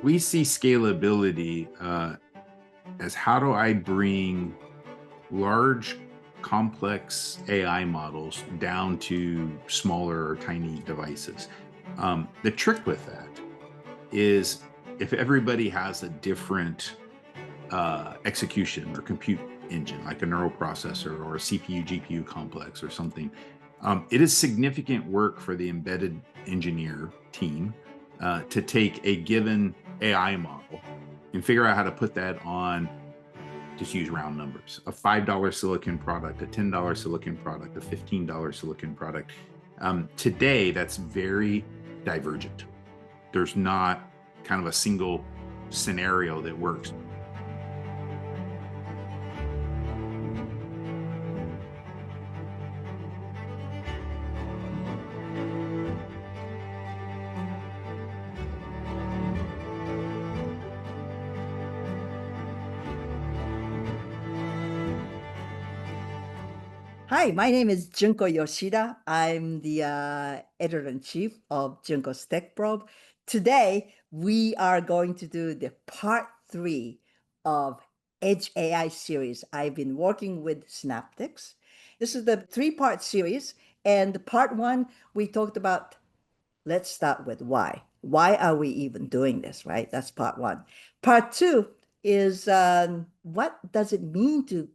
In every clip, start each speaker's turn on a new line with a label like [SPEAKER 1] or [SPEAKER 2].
[SPEAKER 1] We see scalability as how do I bring large, complex AI models down to smaller or tiny devices. The trick with that is if everybody has a different execution or compute engine, like a neural processor or a CPU GPU complex or something, it is significant work for the embedded engineer team to take a given AI model and figure out how to put that on, just use round numbers, a $5 silicon product, a $10 silicon product, a $15 silicon product. Today, that's very divergent. There's not kind of a single scenario that works.
[SPEAKER 2] Hi, my name is Junko Yoshida. I'm the editor-in-chief of Junko's Tech Probe. Today, we are going to do the part 3 of Edge AI series. I've been working with Synaptics. This is the 3-part series, and part 1, we talked about, let's start with why. Why are we even doing this, right? That's part 1. Part 2 is what does it mean to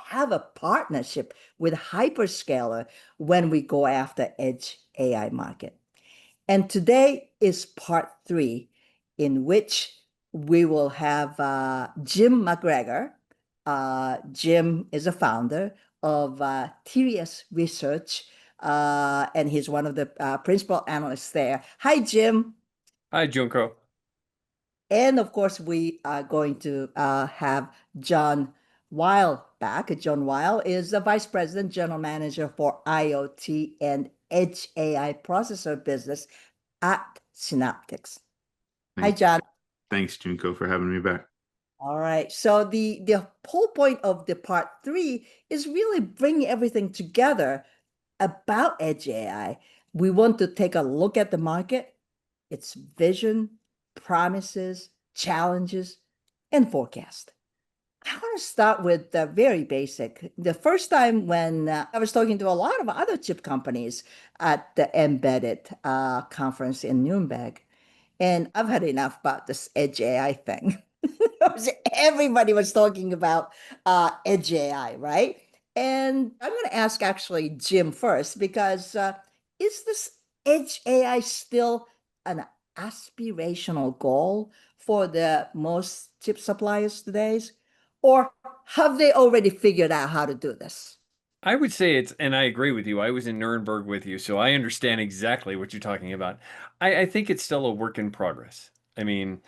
[SPEAKER 2] have a partnership with hyperscaler when we go after edge AI market. And today is part 3, in which we will have Jim McGregor. Jim is a founder of TIRIAS Research, and he's one of the principal analysts there. Hi, Jim.
[SPEAKER 3] Hi, Junko.
[SPEAKER 2] And of course, we are going to have John Weil back. John Weil is the Vice President, General Manager for IoT and Edge AI processor business at Synaptics. Hi,
[SPEAKER 1] Thanks,
[SPEAKER 2] John.
[SPEAKER 1] thanks, Junko, for having me back.
[SPEAKER 2] All right. So the whole point of the part 3 is really bring everything together about Edge AI. We want to take a look at the market, its vision, promises, challenges, and forecast. I want to start with the very basic. The first time when I was talking to a lot of other chip companies at the Embedded conference in Nuremberg, and I've had enough about this Edge AI thing. Everybody was talking about Edge AI, right? And I'm going to ask actually Jim first because is this Edge AI still an aspirational goal for the most chip suppliers today? Or have they already figured out how to do this?
[SPEAKER 3] I would say and I agree with you. I was in Nuremberg with you, so I understand exactly what you're talking about. I think it's still a work in progress. I mean,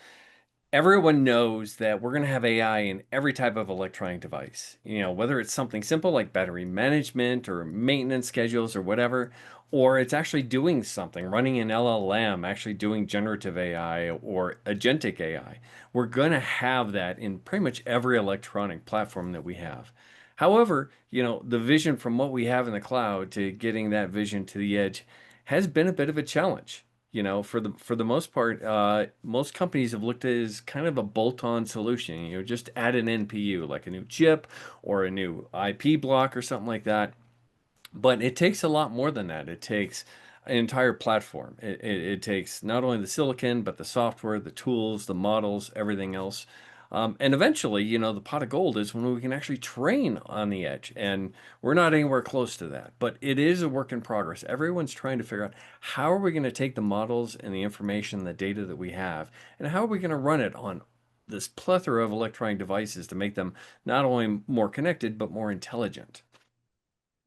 [SPEAKER 3] everyone knows that we're going to have AI in every type of electronic device. Whether it's something simple like battery management or maintenance schedules or whatever, or it's actually doing something, running an LLM, actually doing generative AI or agentic AI. We're going to have that in pretty much every electronic platform that we have. However, the vision from what we have in the cloud to getting that vision to the edge has been a bit of a challenge. For the most part, most companies have looked at it as kind of a bolt-on solution. Just add an NPU, like a new chip or a new IP block or something like that. But it takes a lot more than that. It takes an entire platform. It takes not only the silicon, but the software, the tools, the models, everything else. And eventually, the pot of gold is when we can actually train on the edge. And we're not anywhere close to that. But it is a work in progress. Everyone's trying to figure out how are we going to take the models and the information, the data that we have, and how are we going to run it on this plethora of electronic devices to make them not only more connected, but more intelligent.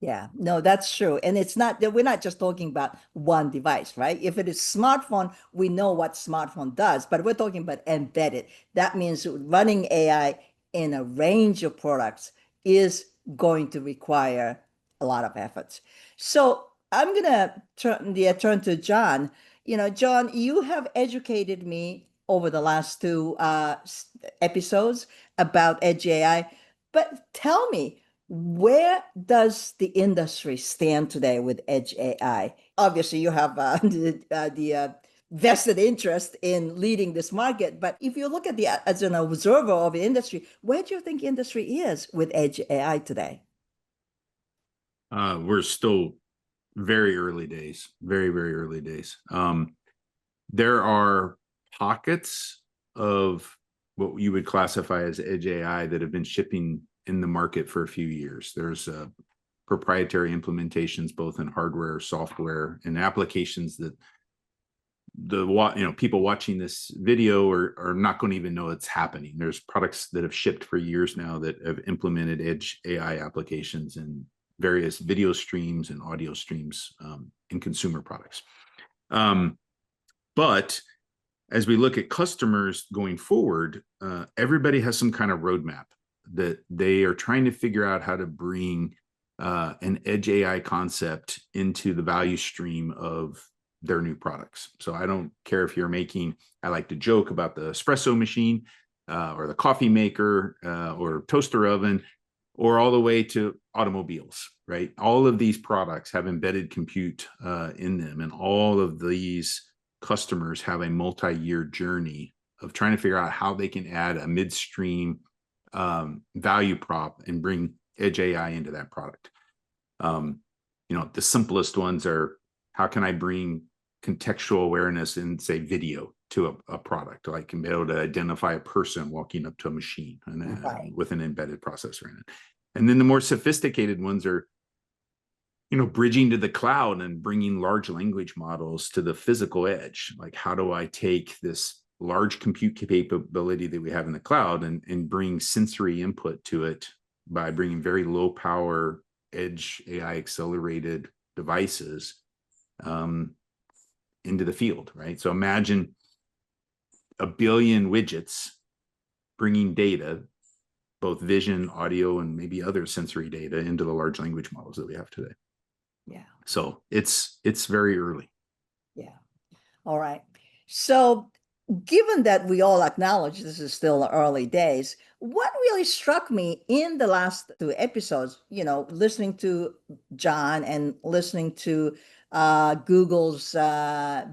[SPEAKER 2] Yeah, no, that's true. And it's not that we're not just talking about one device, right? If it is smartphone, we know what smartphone does, but we're talking about embedded. That means running AI in a range of products is going to require a lot of efforts. So I'm gonna turn to John. John, you have educated me over the last two episodes about Edge AI, but tell me, where does the industry stand today with Edge AI? Obviously, you have the vested interest in leading this market. But if you look at as an observer of the industry, where do you think industry is with edge AI today?
[SPEAKER 1] We're still very early days, very, very early days. There are pockets of what you would classify as edge AI that have been shipping in the market for a few years. There's proprietary implementations, both in hardware, software, and applications that people watching this video are not going to even know it's happening. There's products that have shipped for years now that have implemented edge AI applications in various video streams and audio streams in consumer products. But as we look at customers going forward, everybody has some kind of roadmap that they are trying to figure out how to bring an edge AI concept into the value stream of their new products. So I don't care if you're I like to joke about the espresso machine or the coffee maker or toaster oven, or all the way to automobiles, right? All of these products have embedded compute in them, and all of these customers have a multi-year journey of trying to figure out how they can add a midstream value prop and bring edge AI into that product. The simplest ones are, how can I bring contextual awareness in, say, video to a product? Like, can be able to identify a person walking up to a machine and, with an embedded processor in it. And then the more sophisticated ones are, bridging to the cloud and bringing large language models to the physical edge. Like, how do I take this large compute capability that we have in the cloud and bring sensory input to it by bringing very low power edge AI accelerated devices into the field, right? So imagine 1 billion widgets bringing data, both vision, audio, and maybe other sensory data, into the large language models that we have today.
[SPEAKER 2] Yeah.
[SPEAKER 1] So it's very early.
[SPEAKER 2] Yeah. All right. So given that we all acknowledge this is still early days, what really struck me in the last 2 episodes, listening to John and listening to Google's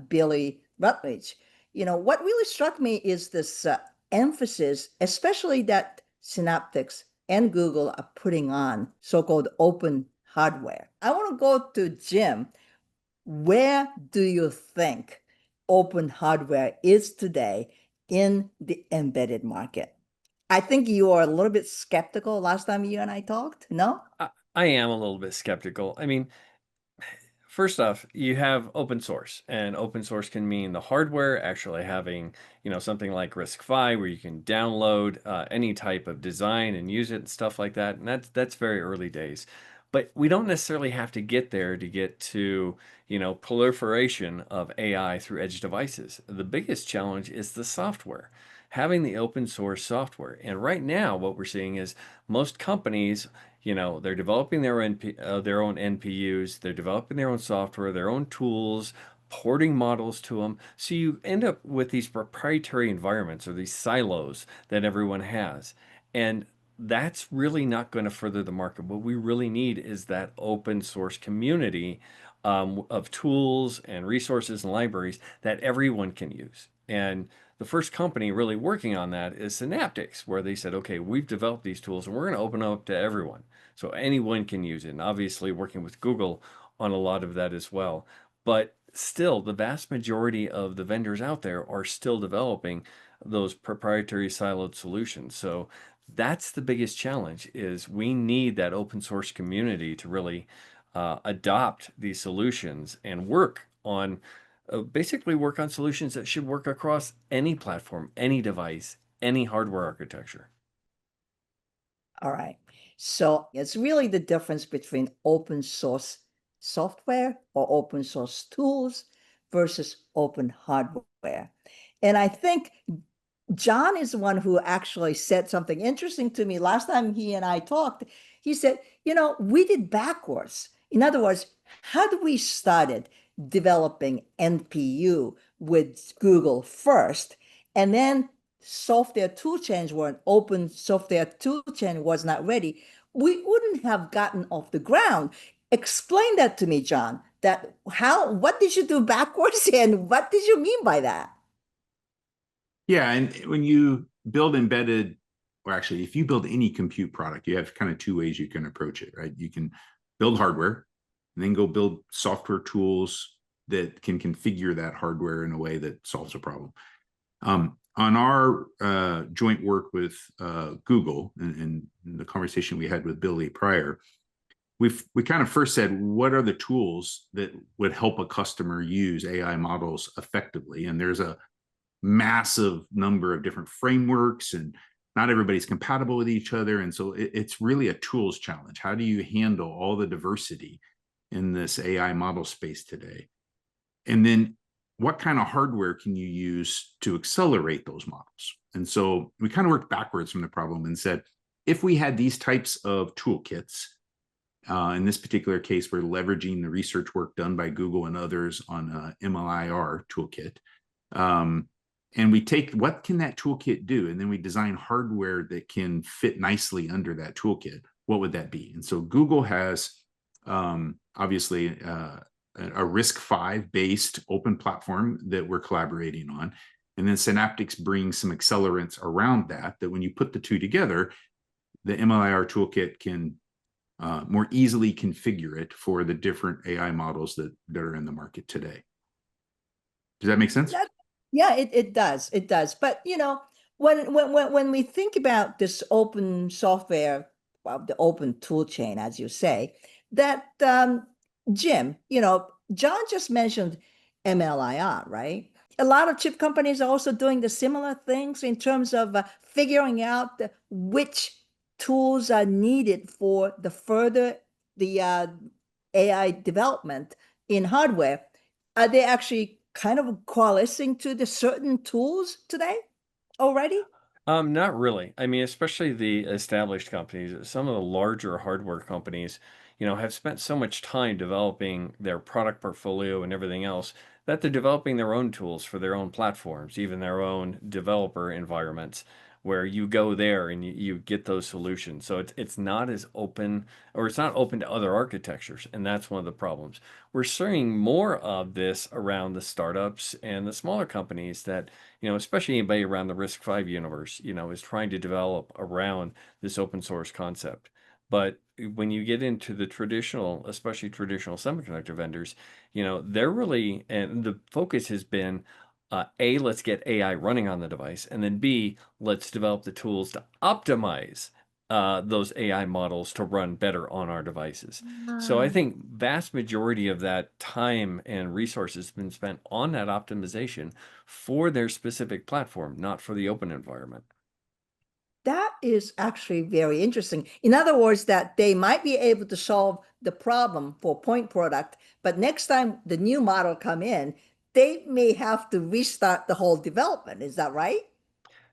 [SPEAKER 2] Billy Rutledge, what really struck me is this emphasis, especially that Synaptics and Google are putting on so-called open hardware. I want to go to Jim. Where do you think open hardware is today in the embedded market? I think you are a little bit skeptical last time you and I talked, no?
[SPEAKER 3] I am a little bit skeptical. I mean, first off, you have open source, and open source can mean the hardware actually having, something like RISC-V, where you can download any type of design and use it and stuff like that. And that's very early days. But we don't necessarily have to get there to get to, proliferation of AI through edge devices. The biggest challenge is the software, having the open source software. And right now, what we're seeing is most companies, they're developing their own NPUs, they're developing their own software, their own tools, porting models to them. So you end up with these proprietary environments, or these silos that everyone has. And that's really not going to further the market. What we really need is that open source community of tools and resources and libraries that everyone can use. And the first company really working on that is Synaptics, where they said, okay, we've developed these tools and we're going to open them up to everyone. So anyone can use it. And obviously working with Google on a lot of that as well. But still, the vast majority of the vendors out there are still developing those proprietary siloed solutions. So that's the biggest challenge, is we need that open source community to really adopt these solutions and work on basically work on solutions that should work across any platform, any device, any hardware architecture.
[SPEAKER 2] All right. So it's really the difference between open source software or open source tools versus open hardware. And I think John is the one who actually said something interesting to me last time he and I talked. He said, we did backwards. In other words, had we started developing NPU with Google first, and then software toolchains were an open software toolchain was not ready, we wouldn't have gotten off the ground. Explain that to me, John. what did you do backwards and what did you mean by that?
[SPEAKER 1] Yeah, and when you build embedded, or actually, if you build any compute product, you have kind of two ways you can approach it, right? You can build hardware and then go build software tools that can configure that hardware in a way that solves a problem. On our joint work with Google and the conversation we had with Billy prior, we kind of first said, what are the tools that would help a customer use AI models effectively? And there's a massive number of different frameworks, and not everybody's compatible with each other. And so it's really a tools challenge. How do you handle all the diversity in this AI model space today? And then what kind of hardware can you use to accelerate those models? And so we kind of worked backwards from the problem and said, if we had these types of toolkits, in this particular case, we're leveraging the research work done by Google and others on MLIR toolkit. And we take, what can that toolkit do? And then we design hardware that can fit nicely under that toolkit. What would that be? And so Google has obviously a RISC-V based open platform that we're collaborating on. And then Synaptics brings some accelerants around that when you put the two together, the MLIR toolkit can more easily configure it for the different AI models that are in the market today. Does that make sense?
[SPEAKER 2] Yeah, it does. It does. But when we think about this open software, well, the open tool chain, as you say, that Jim, John just mentioned MLIR, right? A lot of chip companies are also doing the similar things in terms of figuring out which tools are needed for the AI development in hardware. Are they actually kind of coalescing to the certain tools today already?
[SPEAKER 3] Not really. I mean, especially the established companies, some of the larger hardware companies, have spent so much time developing their product portfolio and everything else that they're developing their own tools for their own platforms, even their own developer environments, where you go there and you get those solutions. So it's not as open, or it's not open to other architectures, and that's one of the problems. We're seeing more of this around the startups and the smaller companies that, especially anybody around the RISC-V universe, is trying to develop around this open source concept. But when you get into the traditional, especially traditional semiconductor vendors, they're really, and the focus has been, A, let's get AI running on the device, and then B, let's develop the tools to optimize those AI models to run better on our devices. So I think vast majority of that time and resources has been spent on that optimization for their specific platform, not for the open environment.
[SPEAKER 2] That is actually very interesting. In other words, that they might be able to solve the problem for point product, but next time the new model come in, they may have to restart the whole development. Is that right?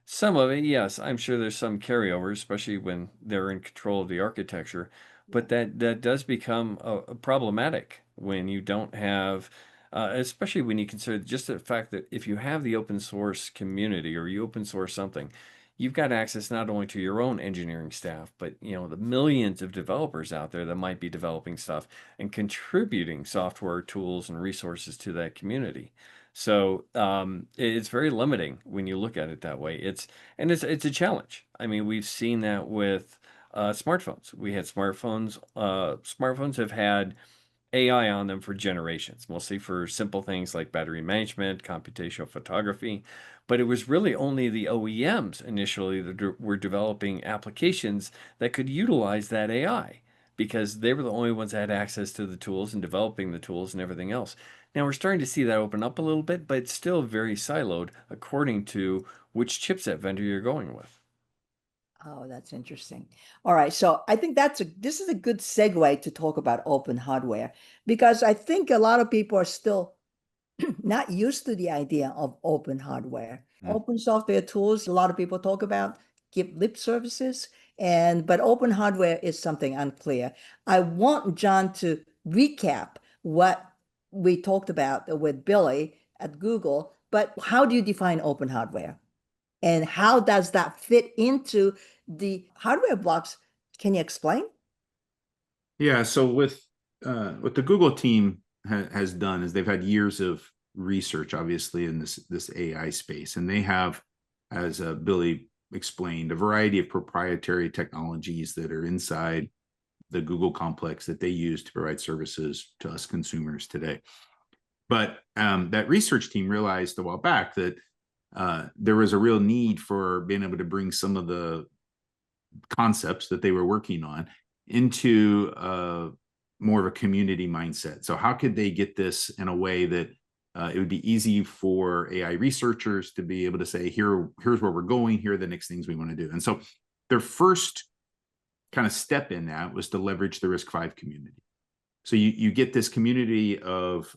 [SPEAKER 3] Some of it, yes. I'm sure there's some carryover, especially when they're in control of the architecture. But that does become problematic when you don't have, especially when you consider just the fact that if you have the open source community or you open source something, you've got access not only to your own engineering staff, but the millions of developers out there that might be developing stuff and contributing software tools and resources to that community. So it's very limiting when you look at it that way. It's a challenge. I mean, we've seen that with smartphones. We had smartphones. Smartphones have had AI on them for generations, mostly for simple things like battery management, computational photography. But it was really only the OEMs initially that were developing applications that could utilize that AI, because they were the only ones that had access to the tools and developing the tools and everything else. Now we're starting to see that open up a little bit, but it's still very siloed according to which chipset vendor you're going with.
[SPEAKER 2] Oh, that's interesting. All right. So I think this is a good segue to talk about open hardware, because I think a lot of people are still not used to the idea of open hardware. Open software tools, a lot of people talk about, give lip services, but open hardware is something unclear. I want John to recap what we talked about with Billy at Google, but how do you define open hardware? And how does that fit into the hardware blocks? Can you explain?
[SPEAKER 1] Yeah, so with the Google team, has done is they've had years of research, obviously, in this AI space, and they have, as Billy explained, a variety of proprietary technologies that are inside the Google complex that they use to provide services to us consumers today. But that research team realized a while back that there was a real need for being able to bring some of the concepts that they were working on into more of a community mindset. So how could they get this in a way that it would be easy for AI researchers to be able to say, here's where we're going, here are the next things we want to do. And so their first kind of step in that was to leverage the RISC-V community. So you get this community of,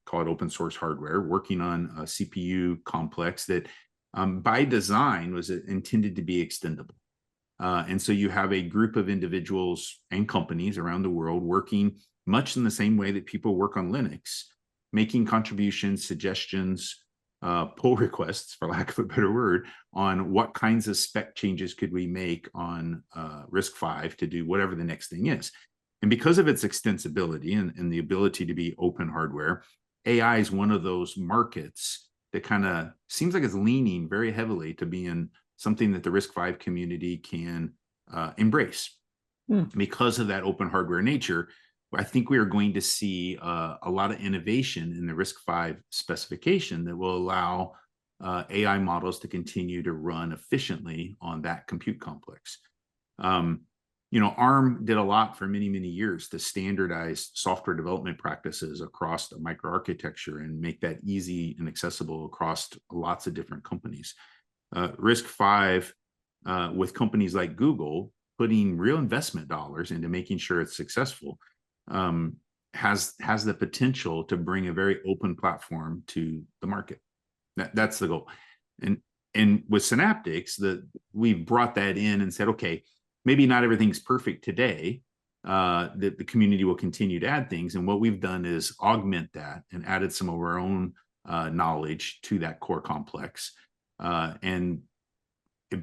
[SPEAKER 1] call it open source hardware, working on a CPU complex that by design was intended to be extendable. And so you have a group of individuals and companies around the world working much in the same way that people work on Linux, making contributions, suggestions, pull requests, for lack of a better word, on what kinds of spec changes could we make on RISC-V to do whatever the next thing is. And because of its extensibility and the ability to be open hardware, AI is one of those markets that kind of seems like it's leaning very heavily to being something that the RISC-V community can embrace. Because of that open hardware nature, I think we are going to see a lot of innovation in the RISC-V specification that will allow AI models to continue to run efficiently on that compute complex. ARM did a lot for many, many years to standardize software development practices across the microarchitecture and make that easy and accessible across lots of different companies. RISC-V, with companies like Google putting real investment dollars into making sure it's successful, has the potential to bring a very open platform to the market. That's the goal. And with Synaptics, we've brought that in and said, okay, maybe not everything's perfect today, that the community will continue to add things. And what we've done is augment that and added some of our own knowledge to that core complex. And it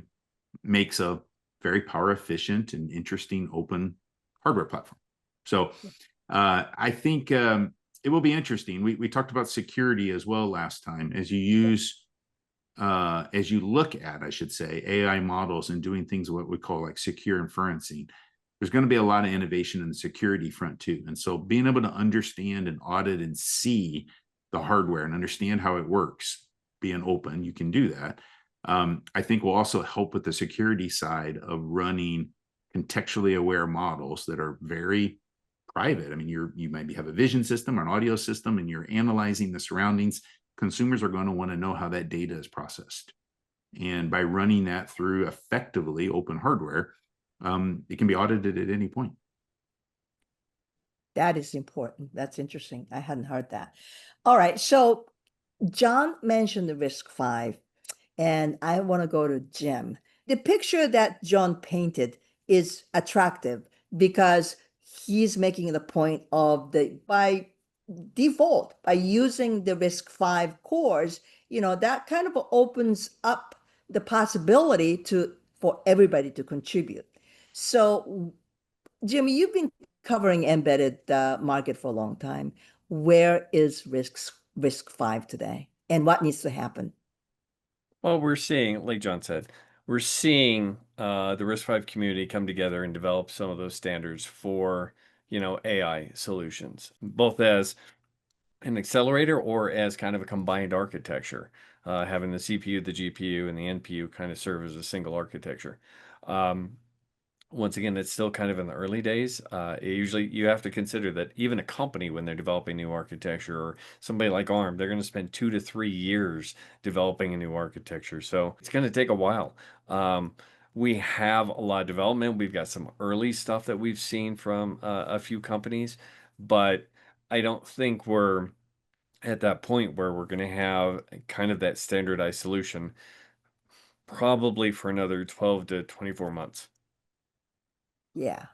[SPEAKER 1] makes a very power efficient and interesting open hardware platform. So I think it will be interesting. We talked about security as well last time. As you look at, I should say, AI models and doing things what we call like secure inferencing, there's going to be a lot of innovation in the security front too. And so being able to understand and audit and see the hardware and understand how it works, being open, you can do that. I think will also help with the security side of running contextually aware models that are very private. I mean, you might have a vision system or an audio system and you're analyzing the surroundings. Consumers are going to want to know how that data is processed. And by running that through effectively open hardware, it can be audited at any point.
[SPEAKER 2] That is important. That's interesting. I hadn't heard that. All right. So John mentioned the RISC-V, and I want to go to Jim. The picture that John painted is attractive because he's making the point of by default, by using the RISC-V cores, that kind of opens up the possibility for everybody to contribute. So, Jimmy, you've been covering embedded market for a long time. Where is RISC-V today, and what needs to happen?
[SPEAKER 3] Well, we're seeing, like John said, we're seeing the RISC-V community come together and develop some of those standards for, AI solutions, both as an accelerator or as kind of a combined architecture, having the CPU, the GPU, and the NPU kind of serve as a single architecture. Once again, it's still kind of in the early days. Usually you have to consider that even a company, when they're developing new architecture, or somebody like ARM, they're going to spend 2 to 3 years developing a new architecture. So it's going to take a while. We have a lot of development. We've got some early stuff that we've seen from a few companies, but I don't think we're at that point where we're going to have kind of that standardized solution probably for another 12 to 24 months.
[SPEAKER 2] Yeah.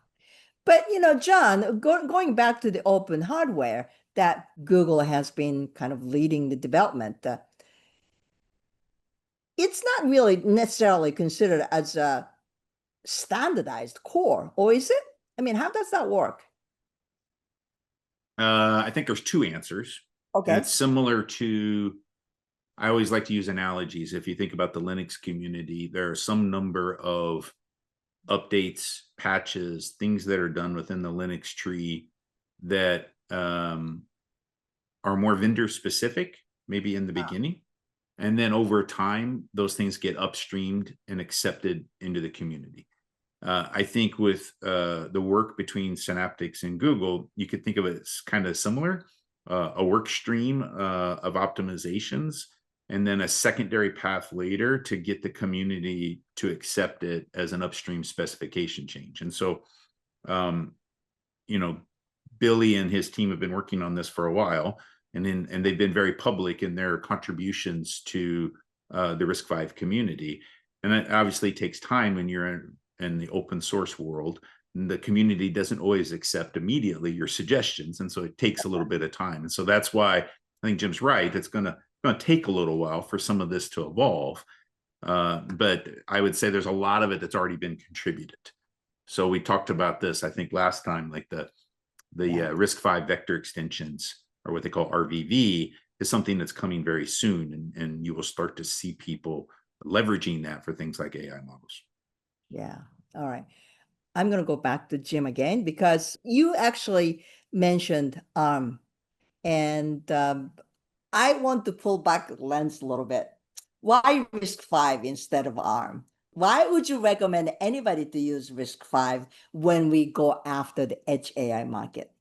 [SPEAKER 2] But, John, going back to the open hardware that Google has been kind of leading the development, it's not really necessarily considered as a standardized core, or is it? I mean, how does that work?
[SPEAKER 1] I think there's two answers. And
[SPEAKER 2] Okay.
[SPEAKER 1] it's similar to, I always like to use analogies. If you think about the Linux community, there are some number of updates, patches, things that are done within the Linux tree that are more vendor specific, maybe in the beginning. And then over time, those things get upstreamed and accepted into the community. I think with the work between Synaptics and Google, you could think of it as kind of similar, a work stream of optimizations, and then a secondary path later to get the community to accept it as an upstream specification change. And so, you know, Billy and his team have been working on this for a while, and they've been very public in their contributions to the RISC-V community. And it obviously takes time when you're in the open source world. And the community doesn't always accept immediately your suggestions, and so it takes a little bit of time. And so that's why I think Jim's right. It's going to take a little while for some of this to evolve. But I would say there's a lot of it that's already been contributed. So we talked about this, I think, last time, like the RISC-V vector extensions, or what they call RVV, is something that's coming very soon, and you will start to see people leveraging that for things like AI models.
[SPEAKER 2] Yeah. All right. I'm going to go back to Jim again, because you actually mentioned ARM, and I want to pull back the lens a little bit. Why RISC-V instead of ARM? Why would you recommend anybody to use RISC-V when we go after the edge AI market?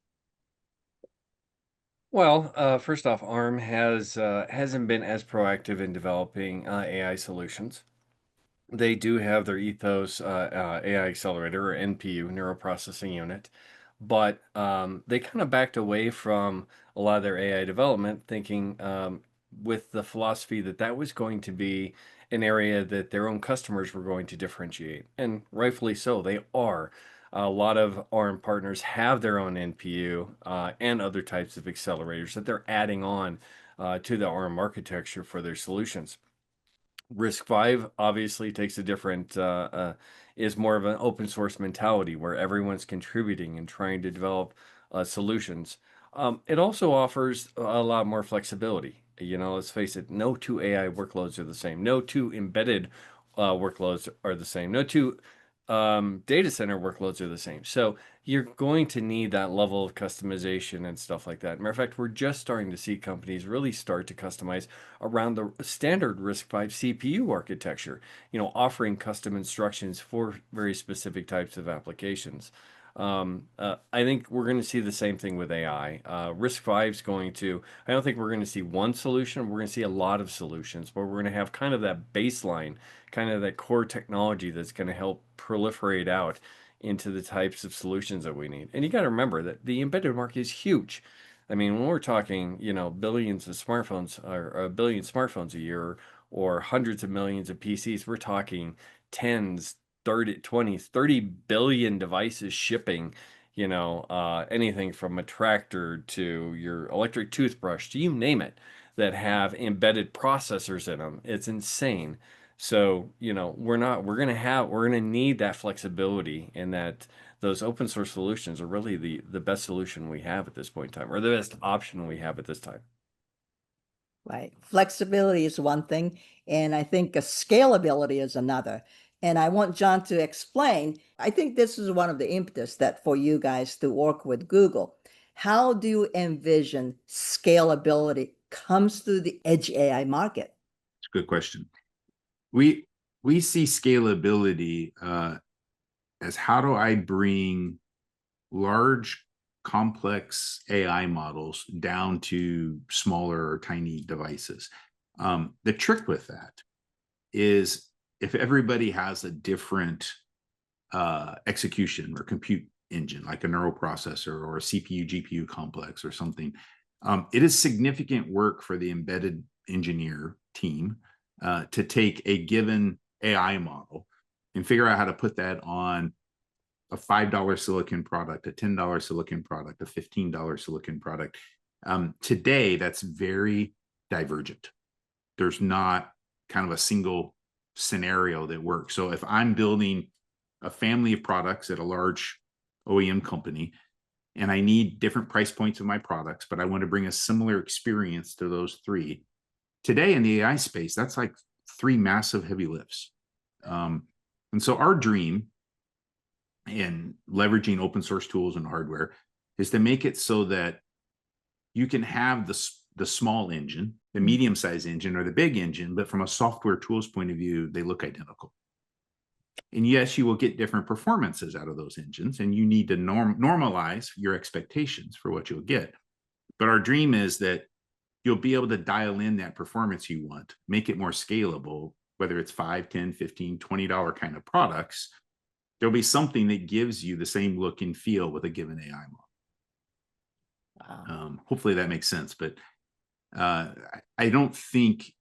[SPEAKER 3] Well, first off, ARM hasn't been as proactive in developing AI solutions. They do have their Ethos AI accelerator, or NPU, neural processing unit, but they kind of backed away from a lot of their AI development, thinking with the philosophy that that was going to be an area that their own customers were going to differentiate, and rightfully so, they are. A lot of ARM partners have their own NPU and other types of accelerators that they're adding on to the ARM architecture for their solutions. RISC-V obviously takes a different, is more of an open source mentality where everyone's contributing and trying to develop solutions. It also offers a lot more flexibility. You know, let's face it, no two AI workloads are the same. No two embedded workloads are the same. No two data center workloads are the same. So you're going to need that level of customization and stuff like that. Matter of fact, we're just starting to see companies really start to customize around the standard RISC-V CPU architecture, you know, offering custom instructions for very specific types of applications. I think we're going to see the same thing with AI. RISC-V is going to, I don't think we're going to see one solution. We're going to see a lot of solutions, but we're going to have kind of that baseline, kind of that core technology that's going to help proliferate out into the types of solutions that we need. And you got to remember that the embedded market is huge. I mean, when we're talking, you know, billions of smartphones, or a billion smartphones a year, or hundreds of millions of PCs, we're talking tens, 30, 20, 30 billion devices shipping, you know, anything from a tractor to your electric toothbrush, to you name it, that have embedded processors in them. It's insane. So, you know, we're going to need that flexibility, and that those open source solutions are really the best solution we have at this point in time, or the best option we have at this time.
[SPEAKER 2] Right. Flexibility is one thing, and I think scalability is another. And I want John to explain. I think this is one of the impetus that for you guys to work with Google. How do you envision scalability comes to the edge AI market?
[SPEAKER 1] It's a good question. We see scalability as, how do I bring large, complex AI models down to smaller or tiny devices? The trick with that is, if everybody has a different execution or compute engine, like a neural processor or a CPU GPU complex or something, it is significant work for the embedded engineer team to take a given AI model and figure out how to put that on a $5 silicon product, a $10 silicon product, a $15 silicon product. Today, that's very divergent. There's not kind of a single scenario that works. So if I'm building a family of products at a large OEM company, and I need different price points of my products, but I want to bring a similar experience to those three. Today in the AI space, that's like three massive heavy lifts. And so our dream in leveraging open source tools and hardware is to make it so that you can have the small engine, the medium-sized engine, or the big engine, but from a software tools point of view, they look identical. And yes, you will get different performances out of those engines, and you need to normalize your expectations for what you'll get. But our dream is that you'll be able to dial in that performance you want, make it more scalable, whether it's $5, $10, $15, $20 kind of products. There'll be something that gives you the same look and feel with a given AI model.
[SPEAKER 2] Wow.
[SPEAKER 1] Hopefully that makes sense, but I don't think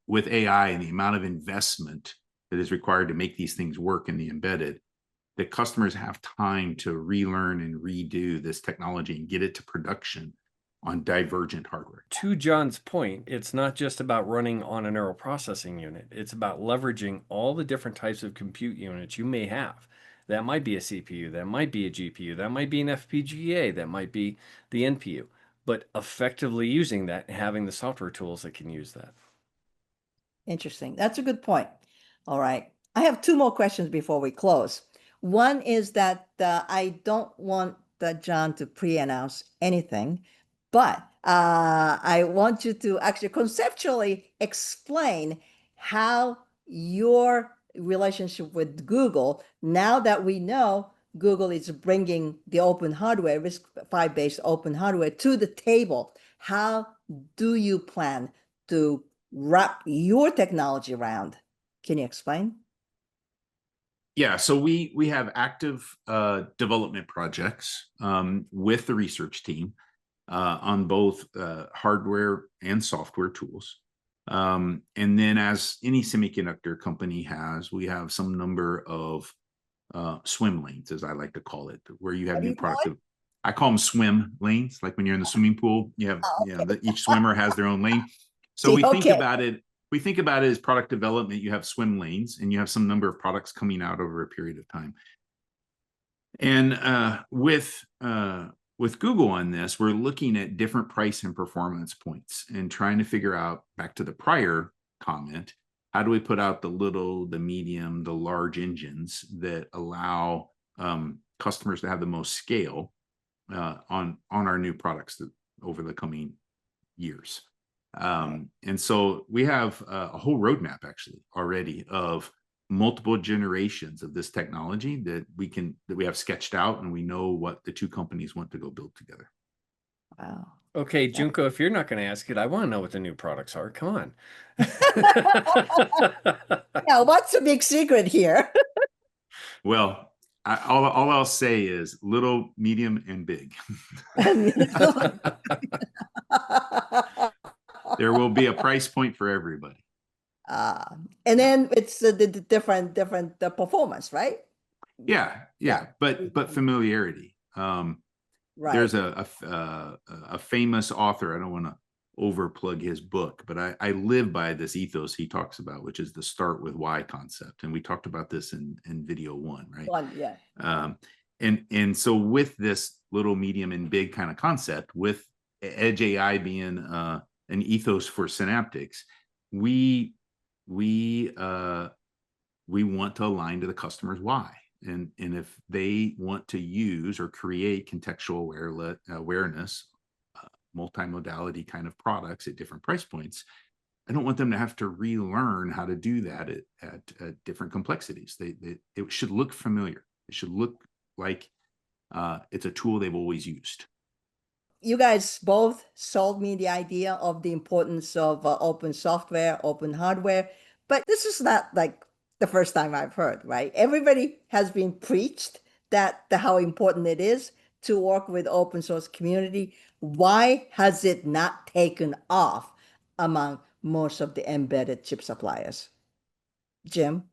[SPEAKER 1] with AI and the amount of investment that is required to make these things work in the embedded, that customers have time to relearn and redo this technology and get it to production on divergent hardware.
[SPEAKER 3] To John's point, it's not just about running on a neural processing unit. It's about leveraging all the different types of compute units you may have. That might be a CPU, that might be a GPU, that might be an FPGA, that might be the NPU, but effectively using that and having the software tools that can use that.
[SPEAKER 2] Interesting. That's a good point. All right. I have two more questions before we close. One is that I don't want John to pre-announce anything, but I want you to actually conceptually explain how your relationship with Google, now that we know Google is bringing the open hardware, RISC-V based open hardware to the table, how do you plan to wrap your technology around? Can you explain?
[SPEAKER 1] Yeah, so we have active development projects with the research team on both hardware and software tools. And then as any semiconductor company has, we have some number of swim lanes, as I like to call it, where you have new product. I call them swim lanes, like when you're in the swimming pool, you have, each swimmer has their own lane. So we think about it as product development. You have swim lanes and you have some number of products coming out over a period of time. And with Google on this, we're looking at different price and performance points and trying to figure out, back to the prior comment, how do we put out the little, the medium, the large engines that allow customers to have the most scale on our new products over the coming years. And so we have a whole roadmap actually already of multiple generations of this technology that we have sketched out, and we know what the two companies want to go build together.
[SPEAKER 2] Wow.
[SPEAKER 3] Okay, Junko, if you're not going to ask it, I want to know what the new products are. Come on.
[SPEAKER 2] Yeah, what's the big secret here?
[SPEAKER 1] Well, all I'll say is little, medium, and big. There will be a price point for everybody.
[SPEAKER 2] And then it's the different performance, right?
[SPEAKER 1] Yeah. But familiarity.
[SPEAKER 2] Right.
[SPEAKER 1] There's a famous author. I don't want to overplug his book, but I live by this ethos he talks about, which is the start with why concept. And we talked about this in video one, right?
[SPEAKER 2] Yeah.
[SPEAKER 1] And so with this little, medium, and big kind of concept, with Edge AI being an ethos for Synaptics, we want to align to the customer's why. And if they want to use or create contextual awareness, multimodality kind of products at different price points, I don't want them to have to relearn how to do that at different complexities. It should look familiar. It should look like it's a tool they've always used.
[SPEAKER 2] You guys both sold me the idea of the importance of open software, open hardware, but this is not like the first time I've heard, right? Everybody has been preached that how important it is to work with open source community. Why has it not taken off among most of the embedded chip suppliers? Jim?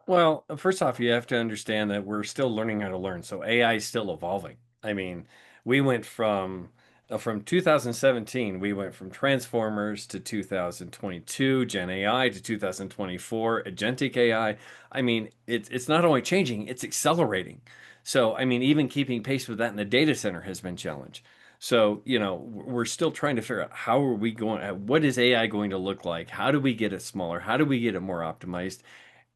[SPEAKER 3] Well, first off, you have to understand that we're still learning how to learn. So AI is still evolving. I mean, we went from 2017, we went from transformers to 2022, Gen AI to 2024, agentic AI. I mean, it's not only changing, it's accelerating. So, I mean, even keeping pace with that in the data center has been challenged. So, we're still trying to figure out how are we going, what is AI going to look like? How do we get it smaller? How do we get it more optimized?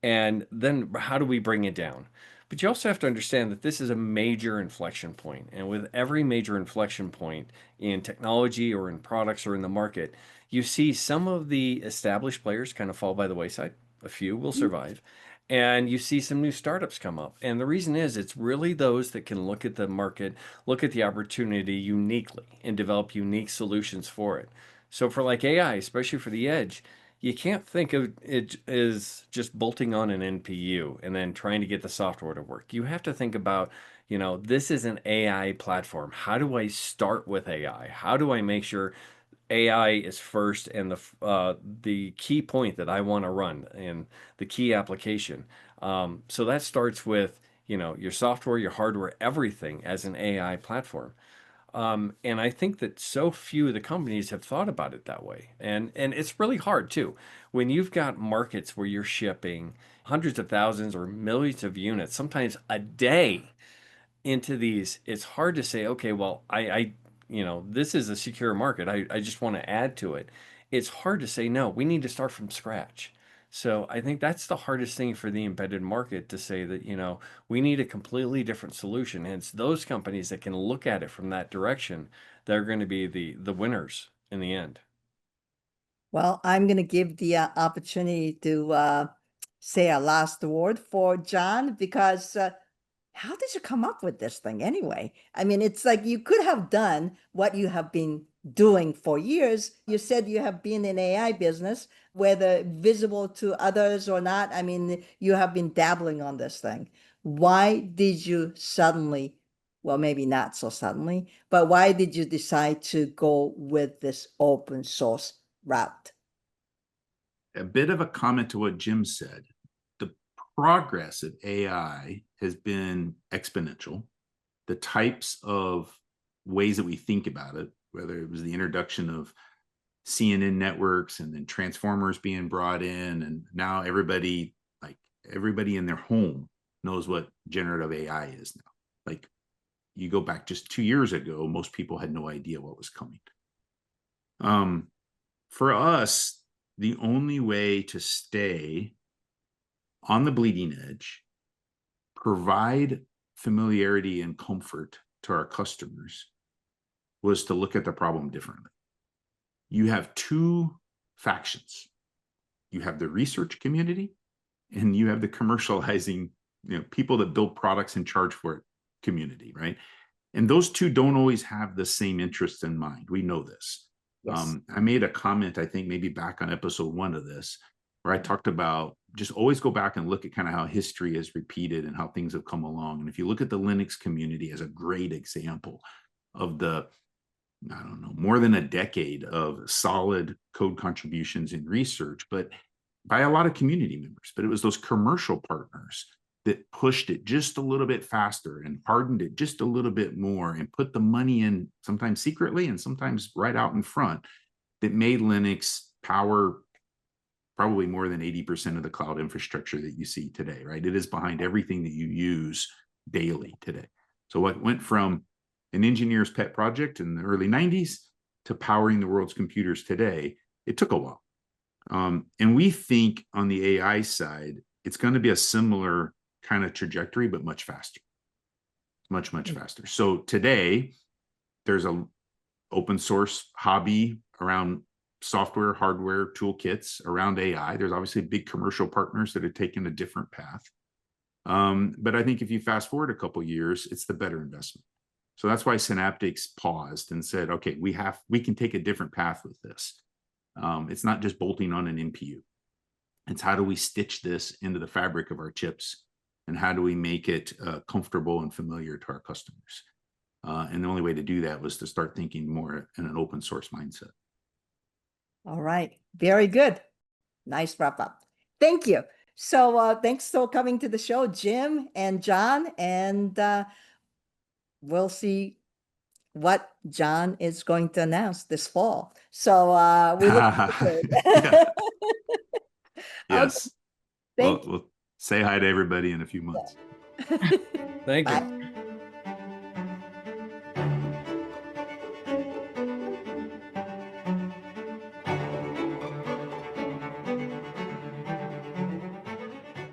[SPEAKER 3] And then how do we bring it down? But you also have to understand that this is a major inflection point. And with every major inflection point in technology or in products or in the market, you see some of the established players kind of fall by the wayside. A few will survive. And you see some new startups come up. And the reason is it's really those that can look at the market, look at the opportunity uniquely, and develop unique solutions for it. So for like AI, especially for the edge, you can't think of it as just bolting on an NPU and then trying to get the software to work. You have to think about, this is an AI platform. How do I start with AI? How do I make sure AI is first and the key point that I want to run and the key application? So that starts with, your software, your hardware, everything as an AI platform. And I think that so few of the companies have thought about it that way. And it's really hard too. When you've got markets where you're shipping hundreds of thousands or millions of units, sometimes a day into these, it's hard to say, okay, well, this is a secure market. I just want to add to it. It's hard to say, no, we need to start from scratch. So I think that's the hardest thing for the embedded market to say that, we need a completely different solution. And it's those companies that can look at it from that direction that are going to be the winners in the end.
[SPEAKER 2] Well, I'm going to give the opportunity to say a last word for John, because how did you come up with this thing anyway? I mean, it's like you could have done what you have been doing for years. You said you have been in AI business, whether visible to others or not. I mean, you have been dabbling on this thing. Why did you suddenly, well, maybe not so suddenly, but why did you decide to go with this open source route?
[SPEAKER 1] A bit of a comment to what Jim said. The progress of AI has been exponential. The types of ways that we think about it, whether it was the introduction of CNN networks and then transformers being brought in, and now everybody in their home knows what generative AI is now. Like, you go back just 2 years ago, most people had no idea what was coming. For us, the only way to stay on the bleeding edge, provide familiarity and comfort to our customers, was to look at the problem differently. You have two factions. You have the research community, and you have the commercializing, people that build products and charge for it community, right? And those two don't always have the same interests in mind. We know this. Yes. I made a comment, I think maybe back on episode 1 of this, where I talked about just always go back and look at kind of how history is repeated and how things have come along. And if you look at the Linux community as a great example of the, I don't know, more than a decade of solid code contributions in research, but by a lot of community members, but it was those commercial partners that pushed it just a little bit faster and hardened it just a little bit more and put the money in, sometimes secretly and sometimes right out in front, that made Linux power probably more than 80% of the cloud infrastructure that you see today, right? It is behind everything that you use daily today. So what went from an engineer's pet project in the early 90s to powering the world's computers today, it took a while. And we think on the AI side, it's going to be a similar kind of trajectory, but much faster, much faster. So today, there's a open source hobby around software, hardware, toolkits around AI. There's obviously big commercial partners that have taken a different path. But I think if you fast forward a couple of years, it's the better investment. So that's why Synaptics paused and said, okay, we can take a different path with this. It's not just bolting on an NPU. It's how do we stitch this into the fabric of our chips, and how do we make it comfortable and familiar to our customers? And the only way to do that was to start thinking more in an open source mindset.
[SPEAKER 2] All right. Very good. Nice wrap up. Thank you. So thanks for coming to the show, Jim and John. And we'll see what John is going to announce this fall. So we look forward.
[SPEAKER 1] Yes.
[SPEAKER 2] Okay.
[SPEAKER 1] We'll say hi to everybody in a few months.
[SPEAKER 3] Thank you.